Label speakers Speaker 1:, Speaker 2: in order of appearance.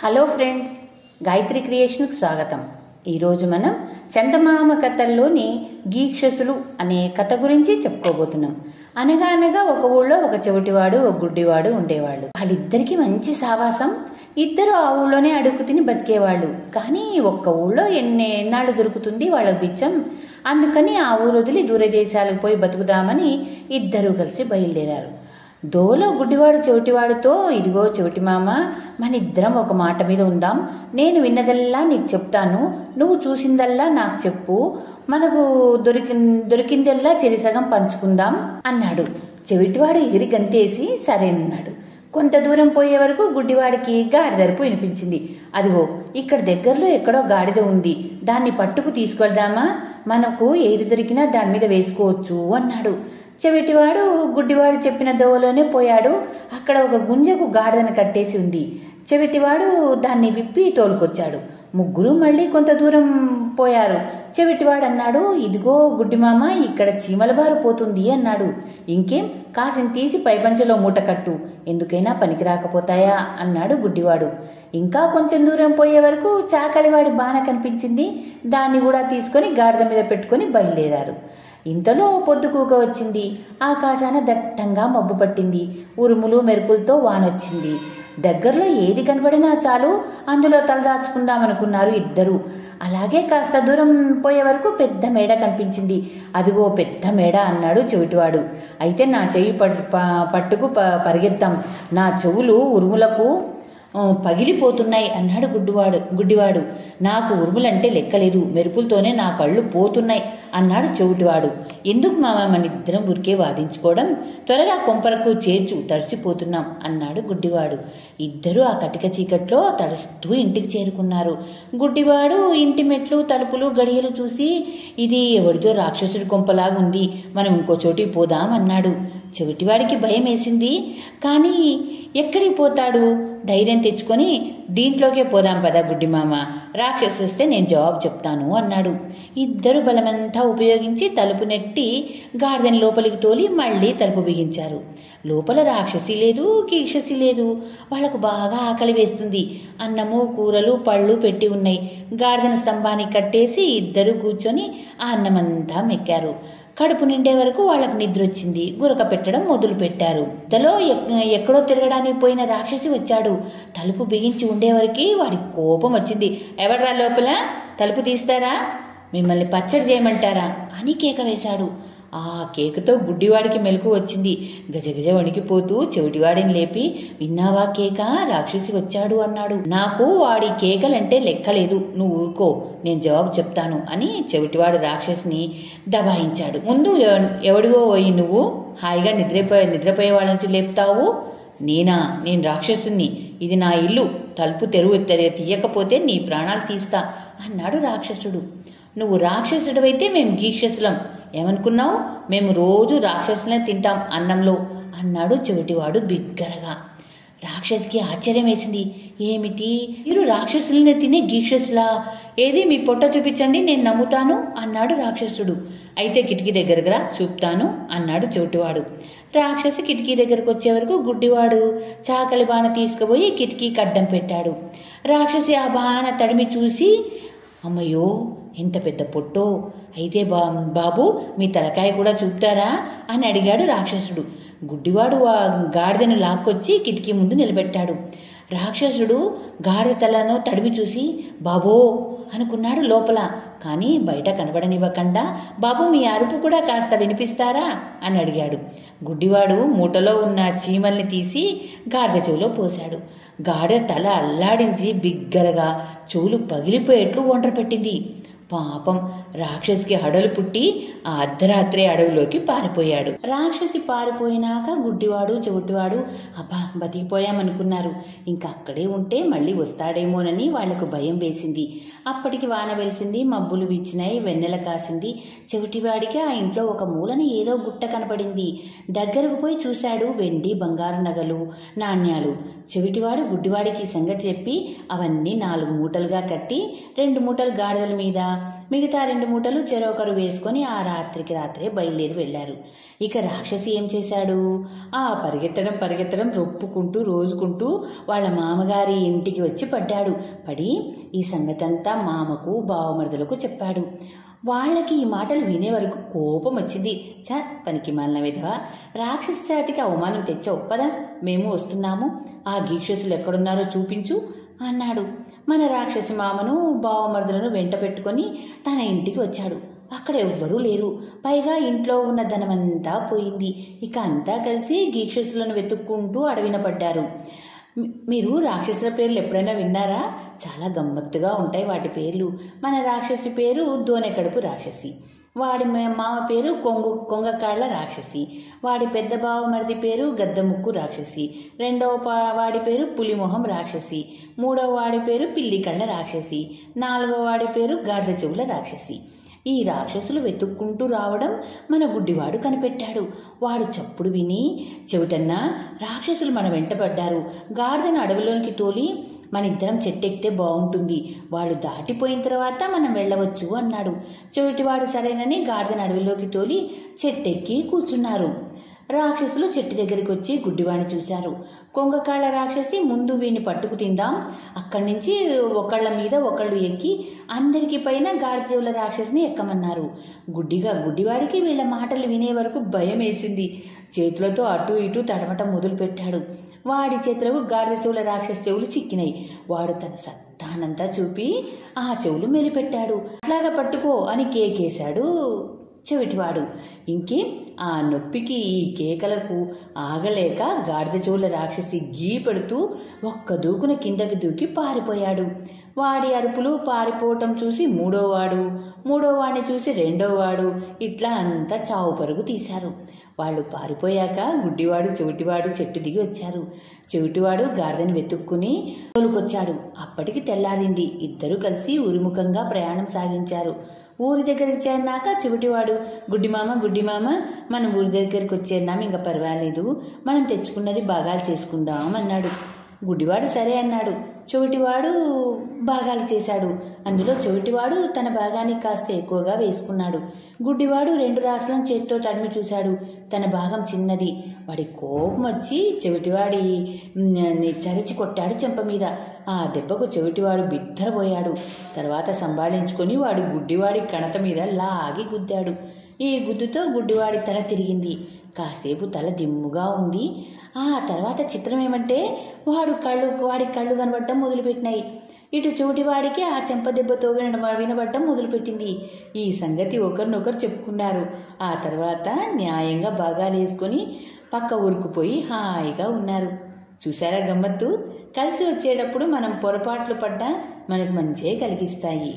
Speaker 1: Hello friends, Gayatri క్రియేషన్కు స్వాగతం. ఈరోజు మనం చందమామ కథల్లోని గీక్షసులు అనే కథ గురించి చెప్పుకోబోతున్నాం. అనగా అనగా ఒక ఊళ్ళో ఒక చెవిటివాడు ఒక గుడ్డివాడు ఉండేవాళ్ళు. వాళ్ళిద్దరికి మంచి సావాసం. ఇద్దరు ఆ ఊళ్ళోనే అడుగు తిని బతికేవాళ్ళు. కానీ ఒక్క ఊళ్ళో ఎన్నాళ్ళు దొరుకుతుంది వాళ్ళ బిచ్చం. అందుకని ఆ ఊరు వదిలి దూరదేశాలకు పోయి బతుకుదామని ఇద్దరు కలిసి బయలుదేరారు. దోవలో గుడ్డివాడు చెవిటివాడితో, ఇదిగో చెవిటి మామ, మన ఇద్దరం ఒక మాట మీద ఉందాం. నేను విన్నదల్లా నీకు చెప్తాను, నువ్వు చూసిందల్లా నాకు చెప్పు. మనకు దొరికిందల్లా చెరిసగం పంచుకుందాం అన్నాడు. చెవిటివాడు ఎగిరి గంతేసి సరేనన్నాడు. కొంత దూరం పోయే వరకు గుడ్డివాడికి గాడిదరుపు వినిపించింది. అదిగో ఇక్కడ దగ్గరలో ఎక్కడో గాడిద ఉంది, దాన్ని పట్టుకు తీసుకెళ్దామా? మనకు ఏది దొరికినా దాని మీద వేసుకోవచ్చు అన్నాడు. చెవిటివాడు గుడ్డివాడు చెప్పిన దోవలోనే పోయాడు. అక్కడ ఒక గుంజకు గాడిదను కట్టేసి ఉంది. చెవిటివాడు దాన్ని విప్పి తోలుకొచ్చాడు. ముగ్గురు మళ్ళీ కొంత దూరం పోయారు. చెవిటివాడు అన్నాడు, ఇదిగో గుడ్డిమామ, ఇక్కడ చీమల బారు పోతుంది అన్నాడు. ఇంకేం, కాసిని తీసి పైపంచలో మూట కట్టు, ఎందుకైనా పనికి రాకపోతాయా అన్నాడు గుడ్డివాడు. ఇంకా కొంచెం దూరం పోయే వరకు చాకలివాడి బాణ కనిపించింది. దాన్ని కూడా తీసుకొని గాడిద మీద పెట్టుకొని బయలుదేరారు. ఇంతలో పొద్దుకూక వచ్చింది. ఆకాశాన దట్టంగా మబ్బు పట్టింది. ఉరుములు మెరుపులతో వానొచ్చింది. దగ్గరలో ఏది కనబడినా చాలు, అందులో తలదాచుకుందామనుకున్నారు ఇద్దరు. అలాగే కాస్త దూరం పోయే వరకు పెద్ద మేడ కనిపించింది. అదిగో పెద్ద మేడ అన్నాడు చెవిటివాడు. అయితే నా చెయ్యి పట్టుకు పరిగెత్తాం, నా చెవులు ఉరుములకు పగిలిపోతున్నాయి అన్నాడు గుడ్డివాడు. నాకు ఉరుములంటే లెక్కలేదు, మెరుపులతోనే నా కళ్ళు పోతున్నాయి అన్నాడు చెవిటివాడు. ఎందుకు మామ మన ఇద్దరం ఊరికే వాదించుకోవడం, త్వరగా కొంపరకు చేర్చు, తడిసిపోతున్నాం అన్నాడు గుడ్డివాడు. ఇద్దరూ ఆ కటిక చీకట్లో తడుస్తూ ఇంటికి చేరుకున్నారు. గుడ్డివాడు ఇంటి మెట్లు, తలుపులు, గడియలు చూసి, ఇది ఎవరితో రాక్షసుడి కొంపలాగుంది, మనం ఇంకో చోటికి పోదాం అన్నాడు. చెవిటివాడికి భయం వేసింది. కానీ ఎక్కడికి పోతాడు? ధైర్యం తెచ్చుకొని, దీంట్లోకే పోదాం పదా గుడ్డిమామ, రాక్షసు వస్తే నేను జవాబు చెప్తాను అన్నాడు. ఇద్దరు బలమంతా ఉపయోగించి తలుపు నెట్టి గాడిదని లోపలికి తోలి మళ్ళీ తలుపు బిగించారు. లోపల రాక్షసి లేదు, గీక్షసి లేదు. వాళ్లకు బాగా ఆకలి వేస్తుంది. అన్నము, కూరలు, పళ్ళు పెట్టి ఉన్నాయి. గాడిదను స్తంభానికి కట్టేసి ఇద్దరు కూర్చొని ఆ అన్నమంతా మెక్కారు. కడుపు నిండే వరకు వాళ్ళకు నిద్ర వచ్చింది. గురక పెట్టడం మొదలు పెట్టారు. ఇంతలో ఎక్కడో తిరగడానికి పోయిన రాక్షసి వచ్చాడు. తలుపు బిగించి ఉండేవరకు వాడి కోపం వచ్చింది. ఎవడ్రా లోపల, తలుపు తీస్తారా, మిమ్మల్ని పచ్చడి చేయమంటారా అని కేక వేశాడు. ఆ కేకతో గుడ్డివాడికి మెలకు వచ్చింది. గజగజ వణికిపోతూ చెవిటివాడిని లేపి, విన్నావా కేక, రాక్షసి వచ్చాడు అన్నాడు. నాకు వాడి కేకలంటే లెక్కలేదు, నువ్వు ఊరుకో, నేను జవాబు చెప్తాను అని చెవిటివాడు రాక్షసిని దబాయించాడు. ముందు ఎవడిగో పోయి నువ్వు హాయిగా నిద్రపోయే వాళ్ళ నుంచి లేపుతావు. నేను రాక్షసుని, ఇది నా ఇల్లు, తలుపు తెరువు తీయకపోతే నీ ప్రాణాలు తీస్తా అన్నాడు రాక్షసుడు. నువ్వు రాక్షసుడివైతే మేము గీక్షసులం, ఏమనుకున్నావు? మేము రోజు రాక్షసులనే తింటాం అన్నంలో అన్నాడు చెవిటివాడు బిగ్గరగా. రాక్షసికి ఆశ్చర్యం వేసింది. ఏమిటి, మీరు రాక్షసులనే తినే గీక్షసులా? ఏది మీ పొట్ట చూపించండి, నేను నమ్ముతాను అన్నాడు రాక్షసుడు. అయితే కిటికీ దగ్గరగా చూపుతాను అన్నాడు చెవిటివాడు. రాక్షసి కిటికీ దగ్గరకు వచ్చే వరకు గుడ్డివాడు చాకలి బాణ తీసుకుపోయి కిటికీకి అడ్డం పెట్టాడు. రాక్షసి ఆ బాణ తడిమి చూసి, అమ్మయ్యో ఎంత పెద్ద పొట్టో, అయితే బాబు మీ తలకాయ కూడా చూపుతారా అని అడిగాడు రాక్షసుడు. గుడ్డివాడు ఆ గాడిదను లాక్కొచ్చి కిటికీ ముందు నిలబెట్టాడు. రాక్షసుడు గాడిద తలను తడివి చూసి బాబో అనుకున్నాడు లోపల. కానీ బయట కనబడనివ్వకుండా, బాబు మీ అరుపు కూడా కాస్త వినిపిస్తారా అని అడిగాడు. గుడ్డివాడు మూటలో ఉన్న చీమల్ని తీసి గాడిద చెవులో పోశాడు. గాడిద తల అల్లాడించి బిగ్గరగా చెవులు పగిలిపోయేట్లు ఒండ్ర పెట్టింది. పాపం రాక్షసికి హడలు పుట్టి ఆ అర్ధరాత్రి అడవిలోకి పారిపోయాడు. రాక్షసి పారిపోయినాక గుడ్డివాడు చెవిటివాడు అబ్బా బతికిపోయామనుకున్నారు. ఇంకా అక్కడే ఉంటే మళ్ళీ వస్తాడేమోనని వాళ్లకు భయం వేసింది. అప్పటికి వాన వెలిసింది, మబ్బులు వీచినాయి, వెన్నెల కాసింది. చెవిటివాడికి ఆ ఇంట్లో ఒక మూలన ఏదో గుట్ట కనపడింది. దగ్గరకు పోయి చూశాడు. వెండి, బంగారు నగలు, నాణ్యాలు. చెవిటివాడు గుడ్డివాడికి సంగతి చెప్పి అవన్నీ 4 మూటలుగా కట్టి 2 మూటలు గాడిదల మీద, మిగతా 2 మూటలు చెరొకరు వేసుకొని ఆ రాత్రికి రాత్రే బయలుదేరి వెళ్లారు. ఇక రాక్షసి ఏం చేశాడు? పరిగెత్తడం రొప్పుకుంటూ రోజుకుంటూ వాళ్ళ మామగారి ఇంటికి వచ్చి పడి ఈ సంగతంతా మామకు బావమరుదులకు చెప్పాడు. వాళ్ళకి ఈ మాటలు వినే వరకు కోపం వచ్చింది. పనికి మాలిన విధవా, రాక్షస జాతికి అవమానం తెచ్చావు, పదా మేము వస్తున్నాము, ఆ గీక్షసులు ఎక్కడున్నారో చూపించు అన్నాడు. మన రాక్షసి మామను బావమరుదులను వెంట పెట్టుకొని తన ఇంటికి వచ్చాడు. అక్కడ ఎవ్వరూ లేరు. పైగా ఇంట్లో ఉన్న ధనమంతా పోయింది. ఇక అంతా కలిసి గీక్షసులను వెతుక్కుంటూ అడవిన పడ్డారు. మీరు రాక్షసుల పేర్లు ఎప్పుడైనా విన్నారా? చాలా గమ్మత్తుగా ఉంటాయి వాటి పేర్లు. మన రాక్షసి పేరు దోనెకడుపు రాక్షసి, వాడి మామ పేరు కొంగకాళ్ల రాక్షసి, వాడి పెద్ద బావమరిది పేరు గద్దముక్కు రాక్షసి, రెండవ వాడి పేరు పులిమొహం రాక్షసి, మూడవ వాడి పేరు పిల్లికళ్ళ రాక్షసి, నాలుగవ వాడి పేరు గాడిద చెవుల రాక్షసి. ఈ రాక్షసులు వెతుక్కుంటూ రావడం మన గుడ్డివాడు కనిపెట్టాడు. వాడు చప్పుడు విని, చెవిటన్నా రాక్షసులు మన వెంట పడ్డారు, గాడిదను అడవిలోనికి తోలి మన ఇద్దరం చెట్టెక్కితే బాగుంటుంది, వాళ్ళు దాటిపోయిన తర్వాత మనం వెళ్ళవచ్చు అన్నాడు. చెవిటివాడు సరేనని గాడిదను అడవిలోకి తోలి చెట్టెక్కి కూర్చున్నారు. రాక్షసులు చెట్టు దగ్గరికి వచ్చి గుడ్డివాణ్ణి చూశారు. కొంగకాళ్ల రాక్షసి ముందు వీడిని పట్టుకు తిందాం, అక్కడి నుంచి ఒకళ్ళ మీద ఒకళ్ళు ఎక్కి అందరికి పైన గాడిద చెవుల రాక్షసిని ఎక్కమన్నారు. గుడ్డివాడికి వీళ్ళ మాటలు వినే వరకు భయం వేసింది. చేతులతో అటు ఇటు తడమటం మొదలుపెట్టాడు. వాడి చేతులకు గాడిద చెవుల రాక్షసి చెవులు చిక్కినాయి. వాడు తన సత్తానంతా చూపి ఆ చెవులు మెలిపెట్టాడు. అట్లాగా పట్టుకో అని కేకేశాడు చెవిటివాడు. ఇంకే ఆ నొప్పికి ఈ కేకలకు ఆగలేక గాడిద చెవుల రాక్షసి గీ పెడుతూ ఒక్క దూకున కిందకి దూకి పారిపోయాడు. వాడి అరుపులు పారిపోవటం చూసి మూడోవాడిని చూసి రెండోవాడు, ఇట్లా అంతా చావు పరుగు తీశారు. వాళ్ళు పారిపోయాక గుడ్డివాడు చెవిటివాడు చెట్టు దిగి వచ్చారు. చెవిటివాడు గాడిదని వెతుక్కుని తోలుకొచ్చాడు. అప్పటికి తెల్లారింది. ఇద్దరూ కలిసి ఉరిముఖంగా ప్రయాణం సాగించారు. ఊరి దగ్గరికి చేరినాక చెవిటివాడు, గుడ్డిమామ మనం ఊరి దగ్గరికి వచ్చేన్నాం, ఇంకా పర్వాలేదు, మనం తెచ్చుకున్నది భాగాలు చేసుకుందాం అన్నాడు. గుడ్డివాడు సరే అన్నాడు. చెవిటివాడు భాగాలు చేశాడు. అందులో చెవిటివాడు తన భాగానికి కాస్త ఎక్కువగా వేసుకున్నాడు. గుడ్డివాడు 2 రాసులను చేతితో తడిమి చూశాడు. తన భాగం చిన్నది. వాడి కోపం వచ్చి చెవిటివాడి చరిచి కొట్టాడు చెంప మీద. ఆ దెబ్బకు చెవిటివాడు బిత్తరపోయాడు. తర్వాత సంభాళించుకొని వాడు గుడ్డివాడి కణత మీద లాగి గుద్దాడు. ఈ గుద్దుతో గుడ్డివాడి తల తిరిగింది. కాసేపు తల దిమ్ముగా ఉంది. ఆ తర్వాత చిత్రం ఏమంటే వాడి కళ్ళు కనబడటం మొదలుపెట్టినాయి. ఇటు చెవిటివాడికి ఆ చెంప దెబ్బతో వినబడటం మొదలుపెట్టింది. ఈ సంగతి ఒకరినొకరు చెప్పుకున్నారు. ఆ తర్వాత న్యాయంగా భాగాలు వేసుకొని పక్క ఊరుకుపోయి హాయిగా ఉన్నారు. చూసారా గమ్మత్తు? కలిసి వచ్చేటప్పుడు మనం పొరపాట్లు పడ్డా మనకు మంచే కలిగిస్తాయి.